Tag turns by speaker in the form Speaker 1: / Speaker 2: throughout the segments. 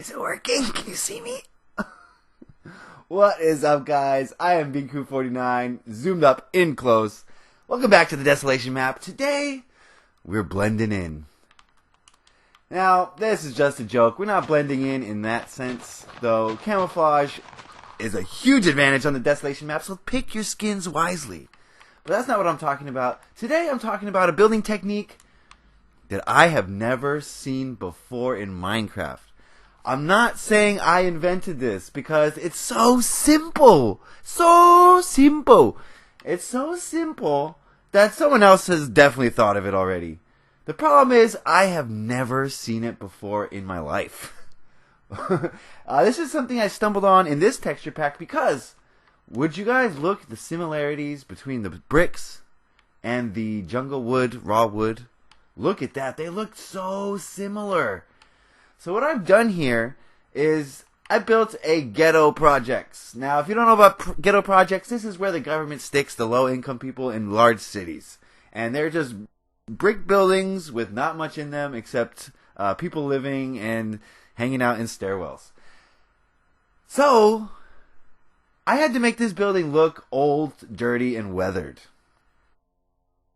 Speaker 1: Is it working? Can you see me? What is up, guys? I am Beancrew49, zoomed up in close. Welcome back to the Desolation map. Today, we're blending in. Now, this is just a joke. We're not blending in that sense, though. Camouflage is a huge advantage on the Desolation map, so pick your skins wisely. But that's not what I'm talking about. Today, I'm talking about a building technique that I have never seen before in Minecraft. I'm not saying I invented this because it's so simple. So simple. It's so simple that someone else has definitely thought of it already. The problem is I have never seen it before in my life. This is something I stumbled on in this texture pack because would you guys look at the similarities between the bricks and the jungle wood, raw wood? Look at that. They look so similar. So what I've done here is I built a ghetto projects. Now, if you don't know about ghetto projects, this is where the government sticks the low-income people in large cities. And they're just brick buildings with not much in them except people living and hanging out in stairwells. So, I had to make this building look old, dirty, and weathered.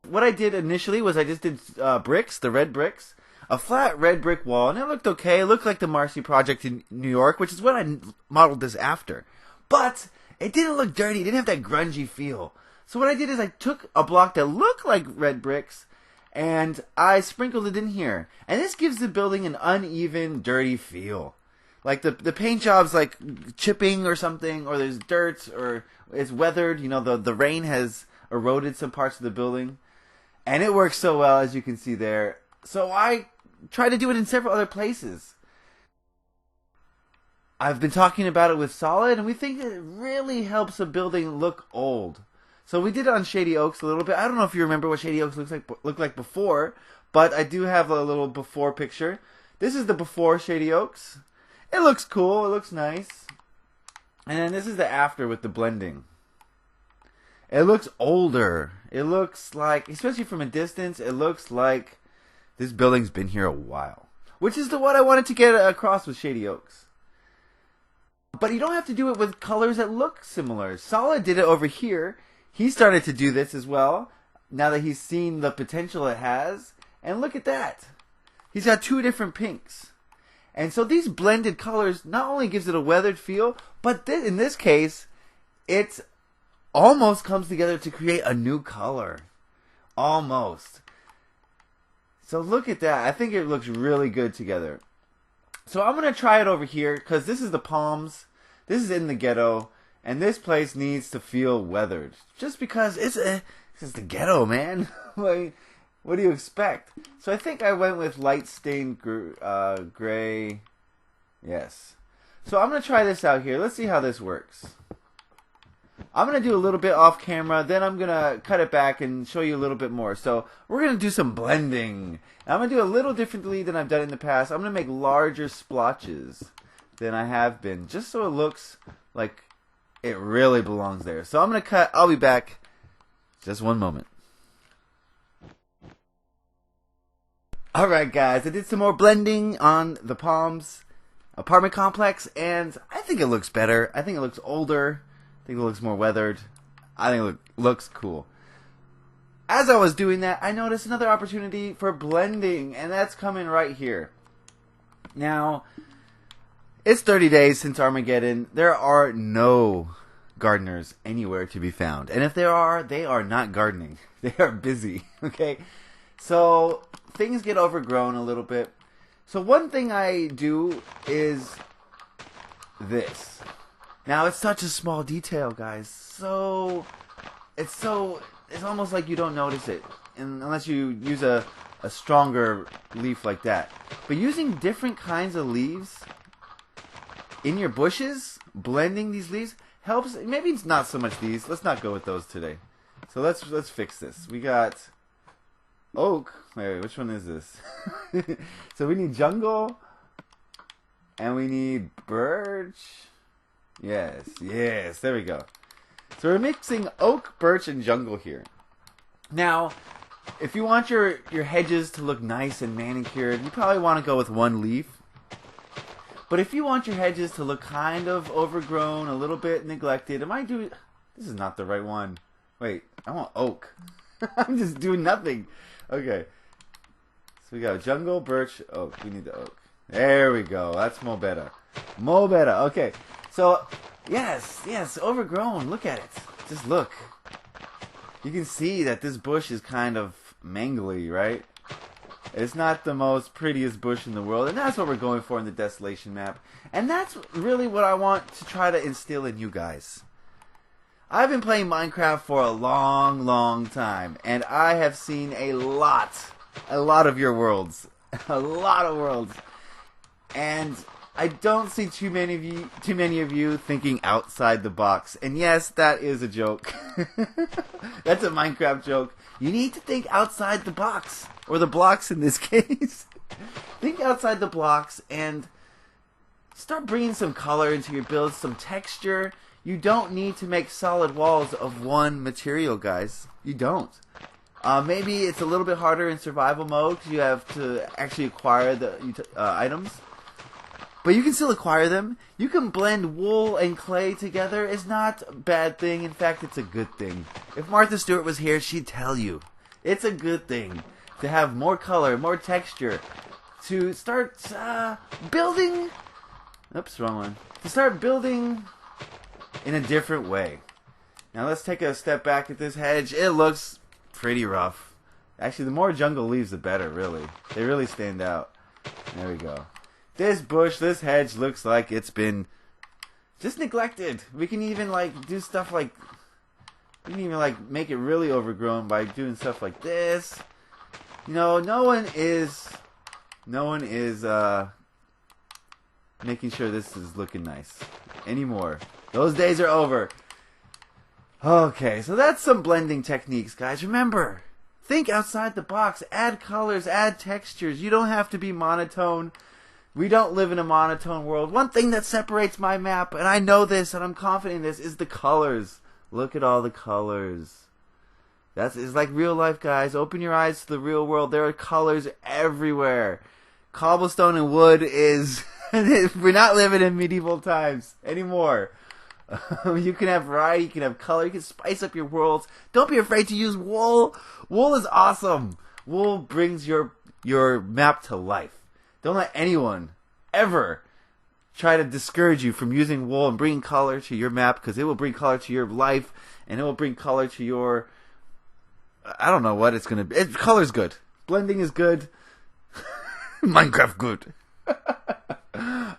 Speaker 1: What I did initially was I just did bricks, the red bricks. A flat red brick wall, and it looked okay. It looked like the Marcy project in New York, which is what I modeled this after. But it didn't look dirty. It didn't have that grungy feel. So what I did is I took a block that looked like red bricks, and I sprinkled it in here. And this gives the building an uneven, dirty feel. Like the paint job's like chipping or something, or there's dirt, or it's weathered. You know, the rain has eroded some parts of the building. And it works so well, as you can see there. So I try to do it in several other places. I've been talking about it with Solid, and we think it really helps a building look old. So we did it on Shady Oaks a little bit. I don't know if you remember what Shady Oaks looked like before, but I do have a little before picture. This is the before Shady Oaks. It looks cool. It looks nice. And then this is the after with the blending. It looks older. It looks like, especially from a distance, it looks like this building's been here a while. Which is what I wanted to get across with Shady Oaks. But you don't have to do it with colors that look similar. Solid did it over here. He started to do this as well, now that he's seen the potential it has. And look at that. He's got two different pinks. And so these blended colors not only gives it a weathered feel, but in this case, it almost comes together to create a new color. Almost. So look at that. I think it looks really good together. So I'm going to try it over here because this is the palms. This is in the ghetto. And this place needs to feel weathered. Just because it's the ghetto, man. Like, what do you expect? So I think I went with light stained gray. Yes. So I'm going to try this out here. Let's see how this works. I'm going to do a little bit off camera, then I'm going to cut it back and show you a little bit more. So we're going to do some blending. I'm going to do a little differently than I've done in the past. I'm going to make larger splotches than I have been, just so it looks like it really belongs there. So I'm going to cut. I'll be back. Just one moment. Alright guys, I did some more blending on the Palms apartment complex, and I think it looks better. I think it looks older. I think it looks more weathered. I think it looks cool. As I was doing that, I noticed another opportunity for blending, and that's coming right here. Now, it's 30 days since Armageddon. There are no gardeners anywhere to be found. And if there are, they are not gardening. They are busy, okay? So, things get overgrown a little bit. So one thing I do is this. Now, it's such a small detail, guys. It's almost like you don't notice it, unless you use a stronger leaf like that. But using different kinds of leaves in your bushes, blending these leaves, helps. Maybe it's not so much these. Let's not go with those today. So let's fix this. We got oak. Wait, which one is this? So we need jungle, and we need birch. Yes, there we go. So we're mixing oak, birch, and jungle here. Now, if you want your hedges to look nice and manicured, you probably want to go with one leaf. But if you want your hedges to look kind of overgrown, a little bit neglected, this is not the right one. Wait, I want oak. I'm just doing nothing. Okay. So we got jungle, birch, oak. We need the oak. There we go. That's more better. More better. Okay. So, yes, overgrown. Look at it. Just look. You can see that this bush is kind of mangly, right? It's not the most prettiest bush in the world, and that's what we're going for in the Desolation map. And that's really what I want to try to instill in you guys. I've been playing Minecraft for a long, long time, and I have seen a lot of your worlds. A lot of worlds. And I don't see too many of you thinking outside the box. And yes, that is a joke. That's a Minecraft joke. You need to think outside the box. Or the blocks in this case. Think outside the blocks and start bringing some color into your builds, some texture. You don't need to make solid walls of one material, guys. You don't. Maybe it's a little bit harder in survival mode because you have to actually acquire the items. But you can still acquire them. You can blend wool and clay together. It's not a bad thing. In fact, it's a good thing. If Martha Stewart was here, she'd tell you. It's a good thing to have more color, more texture. To start building... Oops, wrong one. To start building in a different way. Now let's take a step back at this hedge. It looks pretty rough. Actually, the more jungle leaves, the better, really. They really stand out. There we go. This bush, this hedge looks like it's been just neglected. We can even do stuff like, we can even make it really overgrown by doing stuff like this. You know, no one is making sure this is looking nice anymore. Those days are over. Okay, so that's some blending techniques, guys. Remember, think outside the box. Add colors, add textures. You don't have to be monotone. We don't live in a monotone world. One thing that separates my map, and I know this, and I'm confident in this, is the colors. Look at all the colors. It's like real life, guys. Open your eyes to the real world. There are colors everywhere. Cobblestone and wood is... We're not living in medieval times anymore. You can have variety, you can have color, you can spice up your worlds. Don't be afraid to use wool. Wool is awesome. Wool brings your map to life. Don't let anyone ever try to discourage you from using wool and bringing color to your map, because it will bring color to your life, and it will bring color to your... I don't know what it's going to be. Color's good. Blending is good. Minecraft good.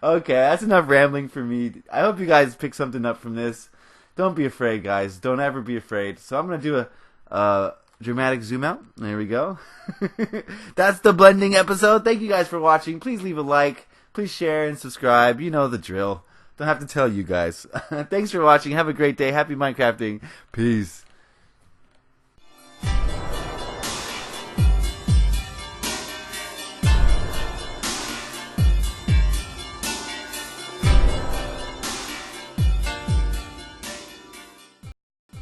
Speaker 1: Okay, that's enough rambling for me. I hope you guys pick something up from this. Don't be afraid, guys. Don't ever be afraid. So I'm going to do a dramatic zoom out. There we go. That's the blending episode. Thank you guys for watching. Please leave a like. Please share and subscribe. You know the drill. Don't have to tell you guys. Thanks for watching. Have a great day. Happy Minecrafting. Peace.